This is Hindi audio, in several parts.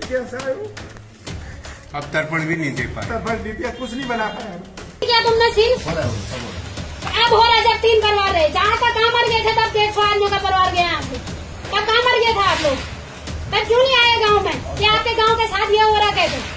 कैसा है वो? अब तर्पण भी नहीं दे पाए, तर्पण नहीं दिया, कुछ नहीं बना पाया। क्या तुमने सील अब हो रहा जब 3 परिवार रहे, जहाँ तक कहाँ मर गए थे तब 150 आदमियों का परिवार गया यहाँ से, तब कहाँ मर गए थे आप लोग? तब क्यों नहीं आए गाँव में? क्या आपके गाँव के साथ ये हो रहा कहते?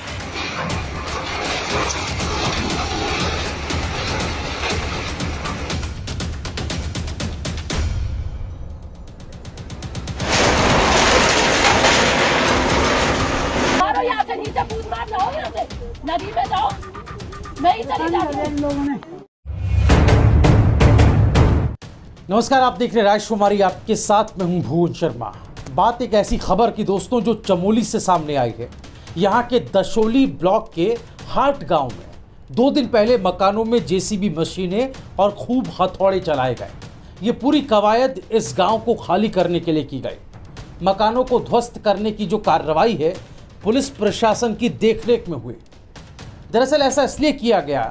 नदी में जाओ, नहीं चली जाती लोगों ने। नमस्कार, आप देख रहे हैं राजकुमारी, आपके साथ में हूं भुवन शर्मा। बात एक ऐसी खबर की दोस्तों जो चमोली से सामने आई है। यहां के दशोली ब्लॉक के हाट गांव में 2 दिन पहले मकानों में जेसीबी मशीनें और खूब हथौड़े चलाए गए। ये पूरी कवायद इस गांव को खाली करने के लिए की गई। मकानों को ध्वस्त करने की जो कार्रवाई है पुलिस प्रशासन की देखरेख में हुई। दरअसल ऐसा इसलिए किया गया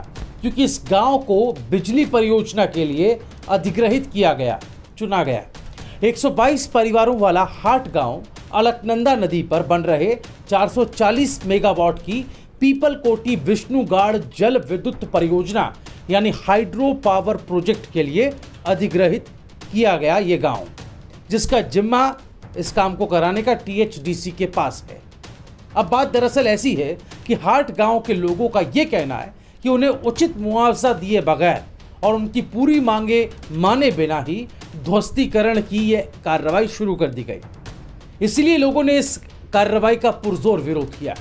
क्योंकि इस गांव को बिजली परियोजना के लिए अधिग्रहित चुना गया। 122 परिवारों वाला हाट गांव अलकनंदा नदी पर बन रहे 440 मेगावाट की पीपलकोटी विष्णुगाड़ जल विद्युत परियोजना यानी हाइड्रो पावर प्रोजेक्ट के लिए अधिग्रहित किया गया ये गांव, जिसका जिम्मा इस काम को कराने का THDC के पास है। अब बात दरअसल ऐसी है कि हाट गांव के लोगों का ये कहना है कि उन्हें उचित मुआवजा दिए बगैर और उनकी पूरी मांगे माने बिना ही ध्वस्तीकरण की ये कार्रवाई शुरू कर दी गई। इसलिए लोगों ने इस कार्रवाई का पुरजोर विरोध किया।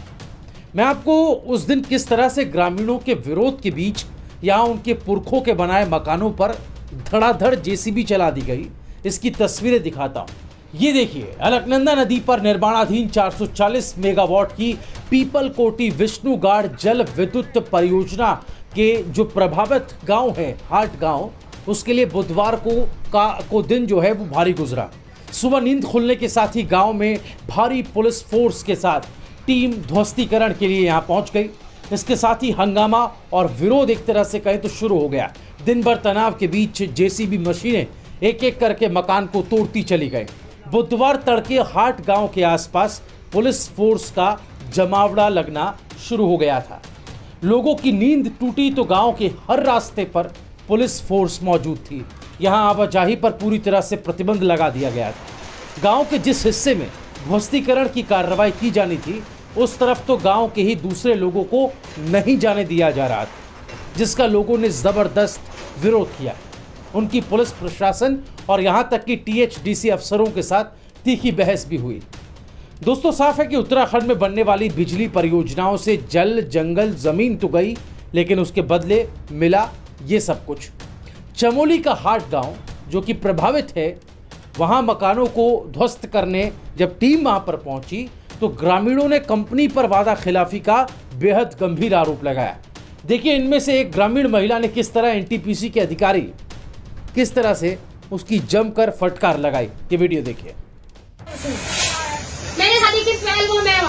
मैं आपको उस दिन किस तरह से ग्रामीणों के विरोध के बीच यहाँ उनके पुरखों के बनाए मकानों पर धड़ाधड़ जेसीबी चला दी गई, इसकी तस्वीरें दिखाता हूँ। ये देखिए, अलकनंदा नदी पर निर्माणाधीन 440 मेगावाट की पीपलकोटी विष्णुगाड़ जल विद्युत परियोजना के जो प्रभावित गांव है हाट गांव, उसके लिए बुधवार को दिन जो है वो भारी गुजरा। सुबह नींद खुलने के साथ ही गांव में भारी पुलिस फोर्स के साथ टीम ध्वस्तीकरण के लिए यहां पहुंच गई। इसके साथ ही हंगामा और विरोध एक तरह से कहें तो शुरू हो गया। दिन भर तनाव के बीच जेसीबी मशीनें एक एक करके मकान को तोड़ती चली गई। बुधवार तड़के हाट गांव के आसपास पुलिस फोर्स का जमावड़ा लगना शुरू हो गया था। लोगों की नींद टूटी तो गांव के हर रास्ते पर पुलिस फोर्स मौजूद थी। यहां आवाजाही पर पूरी तरह से प्रतिबंध लगा दिया गया था। गांव के जिस हिस्से में ध्वस्तीकरण की कार्रवाई की जानी थी उस तरफ तो गांव के ही दूसरे लोगों को नहीं जाने दिया जा रहा था, जिसका लोगों ने जबरदस्त विरोध किया। उनकी पुलिस प्रशासन और यहां तक कि THDC अफसरों के साथ तीखी बहस भी हुई। दोस्तों, साफ है कि उत्तराखंड में बनने वाली बिजली परियोजनाओं से जल जंगल जमीन तो गई, लेकिन उसके बदले मिला ये सब कुछ। चमोली का हाट गांव जो कि प्रभावित है, वहां मकानों को ध्वस्त करने जब टीम वहां पर पहुंची तो ग्रामीणों ने कंपनी पर वादा खिलाफी का बेहद गंभीर आरोप लगाया। देखिए, इनमें से एक ग्रामीण महिला ने किस तरह NTPC के अधिकारी किस तरह से उसकी जमकर फटकार लगाई। ये वीडियो देखिए। मेरे शादी की पहल वो मैं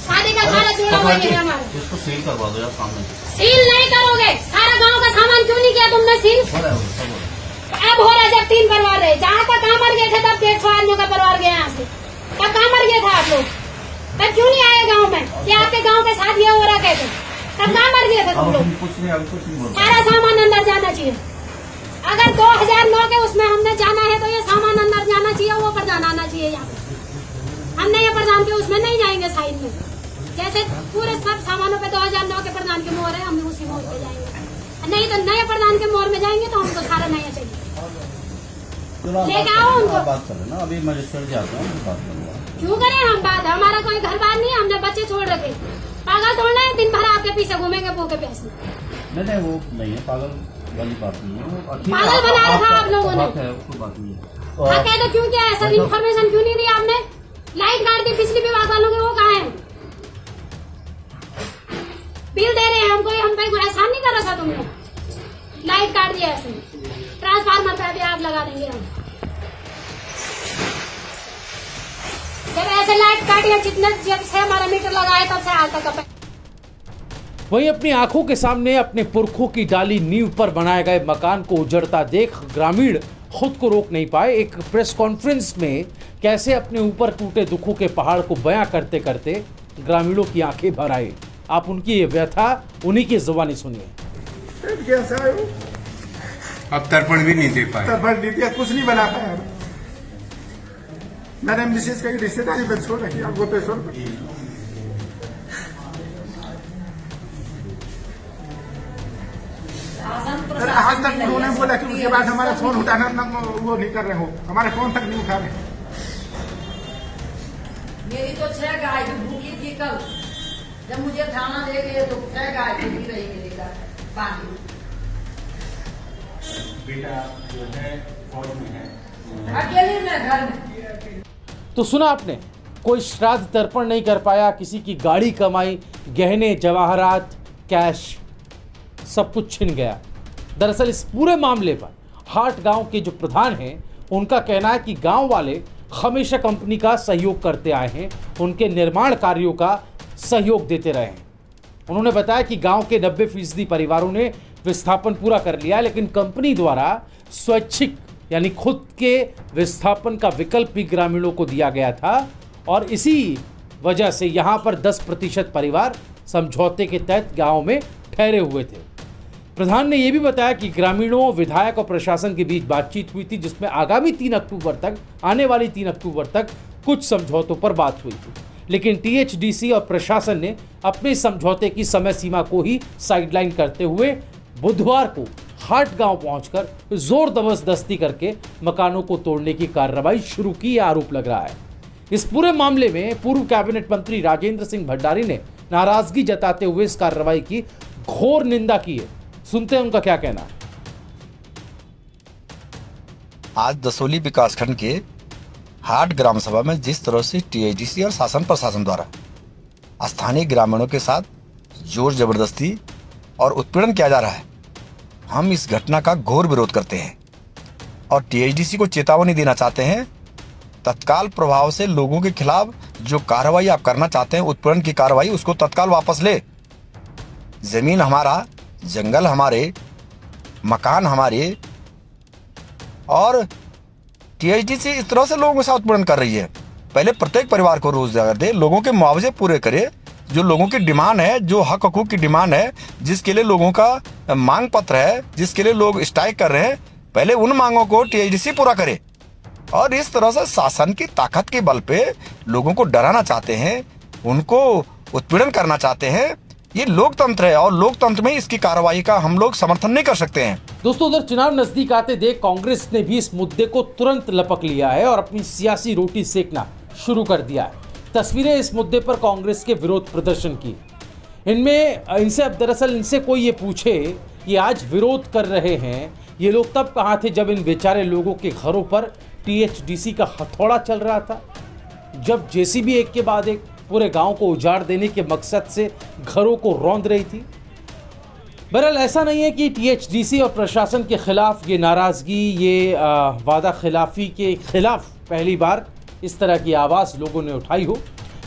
शादी का सारा जोड़ा हुआ है हमारा। इसको सील करवा दो यार सामने। सील नहीं करोगे? सारा गांव का सामान क्यों नहीं किया तुमने सील? अब हो रहा जब 3 परिवार रहे, जहाँ तक कहाँ मर गए थे तब 150 आदमियों का परिवार गया यहाँ से, तब कहाँ मर गए थे आप लोग? तब क्यों नहीं आए गाँव में? क्या आपके गाँव के साथ ये हो रहा कहते? तब कहाँ मर गए थे तुम लोग? सारा सामान अंदर जाना चाहिए। अगर 2009 के उसमें हमने जाना है तो ये सामान अंदर जाना चाहिए, वो प्रधान आना चाहिए यहाँ पे। हमने ये प्रधान के उसमें नहीं जाएंगे साइड में, जैसे पूरे सब सामानों पे 2009 के प्रधान के मोहर है, हम उसी मोहर पे जाएंगे। नहीं तो नए प्रधान के मोहर में जाएंगे तो हमको सारा नया चाहिए। लेके आओ उनको। बात करें ना, अभी मजिस्ट्रेट जाते हैं, बात करूंगा। क्यों करें हम बात? हमारा कोई घर बार नहीं, हमने बच्चे छोड़ रखे। पागल थोड़ा है, दिन भर आपके पीछे घूमेंगे भूखे प्यासे। नहीं वो नहीं है, पागल वाली बात नहीं है। पागल बना रखा आप लोगों ने। बात नहीं है। हाँ, कह दो क्यों किया ऐसा? इन्फॉर्मेशन क्यों नहीं दी आपने? लाइट काट दी बिजली विभाग वालों के, वो कहाँ है? बिल दे रहे हैं हमको, हम पे कोई एहसान नहीं कर रखा तुमने। लाइट काट दिया ऐसे, ट्रांसफार्मर पे भी आग लगा देंगे हम। जब ऐसे लाइट काटी, जितने जब से हमारा मीटर लगा है तब से आज तक। वहीं अपनी आंखों के सामने अपने पुरखों की डाली नींव पर बनाए गए मकान को उजड़ता देख ग्रामीण खुद को रोक नहीं पाए। एक प्रेस कॉन्फ्रेंस में कैसे अपने ऊपर टूटे दुखों के पहाड़ को बयां करते करते ग्रामीणों की आंखें भर आए। आप उनकी ये व्यथा उन्हीं की जुबानी सुनिए। पेट कैसा है वो? अब तर्पण भी नहीं दे पाए। तर्पण दी थी, कुछ नहीं बना पाया। मैंने मिसेज कही रिश्तेदारी में छोड़ रखी आप गोपेश्वर में। आज तक उन्होंने बोला कि उसके बाद हमारा फोन उठाना वो नहीं कर रहे हो, हमारे फोन तक नहीं उठा रहे। मेरी तो 6 गाय भूखी थी कल, जब मुझे खाना दे गए तो 6 गाय भूखी रही मेरे घर पानी। बेटा जो है फौज में है, अकेले में घर में। तो सुना आपने, कोई श्राद्ध तर्पण नहीं कर पाया, किसी की गाड़ी कमाई, गहने जवाहरात, कैश सब कुछ छिन गया। दरअसल इस पूरे मामले पर हाट गांव के जो प्रधान हैं उनका कहना है कि गांव वाले हमेशा कंपनी का सहयोग करते आए हैं, उनके निर्माण कार्यों का सहयोग देते रहे हैं। उन्होंने बताया कि गांव के 90% परिवारों ने विस्थापन पूरा कर लिया, लेकिन कंपनी द्वारा स्वैच्छिक यानी खुद के विस्थापन का विकल्प भी ग्रामीणों को दिया गया था और इसी वजह से यहाँ पर 10% परिवार समझौते के तहत गाँव में ठहरे हुए थे। प्रधान ने यह भी बताया कि ग्रामीणों, विधायक और प्रशासन के बीच बातचीत हुई थी, जिसमें आगामी 3 अक्टूबर तक, आने वाली 3 अक्टूबर तक कुछ समझौतों पर बात हुई थी, लेकिन टीएचडीसी और प्रशासन ने अपने समझौते की समय सीमा को ही साइडलाइन करते हुए बुधवार को हाट गांव पहुंचकर जोर जबरदस्ती करके मकानों को तोड़ने की कार्रवाई शुरू की, आरोप लग रहा है। इस पूरे मामले में पूर्व कैबिनेट मंत्री राजेंद्र सिंह भंडारी ने नाराजगी जताते हुए इस कार्रवाई की घोर निंदा की है। सुनते हैं उनका क्या कहना है। आज दसोली विकासखंड के हाट ग्राम सभा में जिस तरह से टीएचडीसी और शासन प्रशासन द्वारा स्थानीय ग्रामीणों के साथ जोर जबरदस्ती और उत्पीड़न किया जा रहा है, हम इस घटना का घोर विरोध करते हैं और टीएचडीसी को चेतावनी देना चाहते हैं, तत्काल प्रभाव से लोगों के खिलाफ जो कार्रवाई आप करना चाहते हैं, उत्पीड़न की कार्रवाई, उसको तत्काल वापस ले। जमीन हमारा, जंगल हमारे, मकान हमारे, और टीएचडीसी इस तरह से लोगों के साथ उत्पीड़न कर रही है। पहले प्रत्येक परिवार को रोजगार दे, लोगों के मुआवजे पूरे करे, जो लोगों की डिमांड है, जो हक हकूक की डिमांड है, जिसके लिए लोगों का मांग पत्र है, जिसके लिए लोग स्ट्राइक कर रहे हैं, पहले उन मांगों को टीएचडीसी पूरा करे। और इस तरह से शासन की ताकत के बल पे लोगों को डराना चाहते हैं, उनको उत्पीड़न करना चाहते हैं, ये लोकतंत्र है और लोकतंत्र में इसकी कार्रवाई का हम लोग समर्थन नहीं कर सकते हैं। दोस्तों, उधर चुनाव नजदीक आते देख कांग्रेस ने भी इस मुद्दे को तुरंत लपक लिया है और अपनी सियासी रोटी सेकना शुरू कर दिया है। तस्वीरें इस मुद्दे पर कांग्रेस के विरोध प्रदर्शन की, इनसे अब दरअसल इनसे कोई ये पूछे कि आज विरोध कर रहे हैं ये लोग तब कहाँ थे जब इन बेचारे लोगों के घरों पर टीएचडीसी का हथौड़ा चल रहा था, जब जेसीबी एक के बाद एक पूरे गांव को उजाड़ देने के मकसद से घरों को रौंद रही थी। बहरहाल ऐसा नहीं है कि टीएचडीसी और प्रशासन के खिलाफ ये नाराजगी, ये वादा खिलाफी के खिलाफ पहली बार इस तरह की आवाज़ लोगों ने उठाई हो।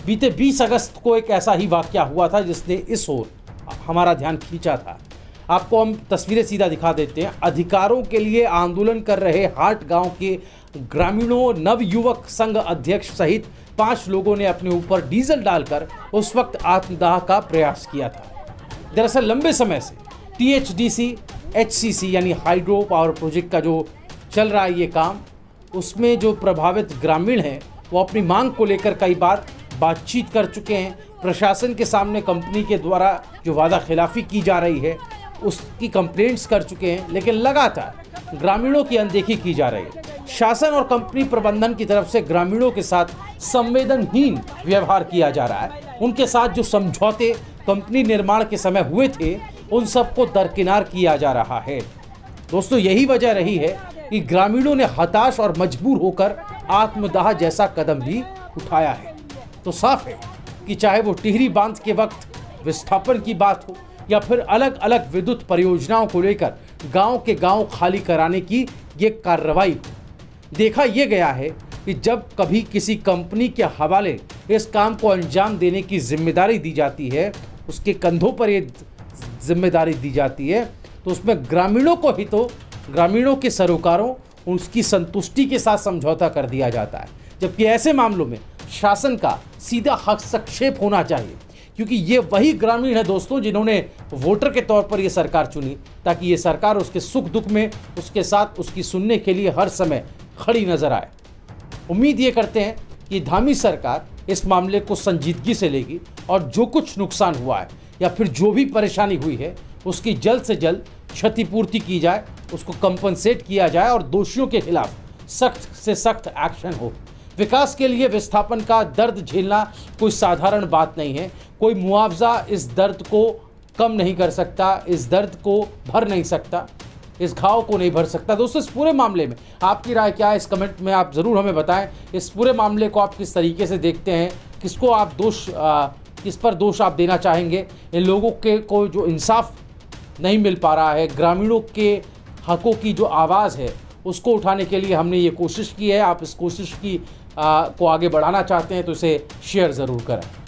बीते 20 अगस्त को एक ऐसा ही वाकया हुआ था जिसने इस ओर हमारा ध्यान खींचा था। आपको हम तस्वीरें सीधा दिखा देते हैं। अधिकारों के लिए आंदोलन कर रहे हाट गांव के ग्रामीणों, नवयुवक संघ अध्यक्ष सहित 5 लोगों ने अपने ऊपर डीजल डालकर उस वक्त आत्मदाह का प्रयास किया था। दरअसल लंबे समय से टीएचडीसी एचसीसी यानी हाइड्रो पावर प्रोजेक्ट का जो चल रहा है ये काम, उसमें जो प्रभावित ग्रामीण हैं वो अपनी मांग को लेकर कई बार बातचीत कर चुके हैं। प्रशासन के सामने कंपनी के द्वारा जो वादा खिलाफी की जा रही है उसकी कंप्लेंट्स कर चुके हैं, लेकिन लगातार ग्रामीणों की अनदेखी की जा रही है। शासन और कंपनी प्रबंधन की तरफ से ग्रामीणों के साथ संवेदनहीन व्यवहार किया जा रहा है। उनके साथ जो समझौते कंपनी निर्माण के समय हुए थे उन सबको दरकिनार किया जा रहा है। दोस्तों, यही वजह रही है कि ग्रामीणों ने हताश और मजबूर होकर आत्मदाह जैसा कदम भी उठाया है। तो साफ है कि चाहे वो टिहरी बांध के वक्त विस्थापन की बात हो या फिर अलग अलग विद्युत परियोजनाओं को लेकर गांव के गांव खाली कराने की ये कार्रवाई हो, देखा यह गया है कि जब कभी किसी कंपनी के हवाले इस काम को अंजाम देने की जिम्मेदारी दी जाती है, उसके कंधों पर ये जिम्मेदारी दी जाती है, तो उसमें ग्रामीणों को ही तो ग्रामीणों के सरोकारों उसकी संतुष्टि के साथ समझौता कर दिया जाता है। जबकि ऐसे मामलों में शासन का सीधा हस्तक्षेप होना चाहिए, क्योंकि ये वही ग्रामीण है दोस्तों जिन्होंने वोटर के तौर पर ये सरकार चुनी, ताकि ये सरकार उसके सुख दुख में उसके साथ उसकी सुनने के लिए हर समय खड़ी नजर आए। उम्मीद ये करते हैं कि धामी सरकार इस मामले को संजीदगी से लेगी और जो कुछ नुकसान हुआ है या फिर जो भी परेशानी हुई है उसकी जल्द से जल्द क्षतिपूर्ति की जाए, उसको कंपनसेट किया जाए और दोषियों के खिलाफ सख्त से सख्त एक्शन हो। विकास के लिए विस्थापन का दर्द झेलना कोई साधारण बात नहीं है। कोई मुआवजा इस दर्द को कम नहीं कर सकता, इस दर्द को भर नहीं सकता, इस घाव को नहीं भर सकता। दोस्तों, इस पूरे मामले में आपकी राय क्या है, इस कमेंट में आप ज़रूर हमें बताएं। इस पूरे मामले को आप किस तरीके से देखते हैं, किसको आप किस पर दोष आप देना चाहेंगे? इन लोगों के को जो इंसाफ नहीं मिल पा रहा है, ग्रामीणों के हकों की जो आवाज़ है उसको उठाने के लिए हमने ये कोशिश की है। आप इस कोशिश की को आगे बढ़ाना चाहते हैं तो इसे शेयर ज़रूर करें।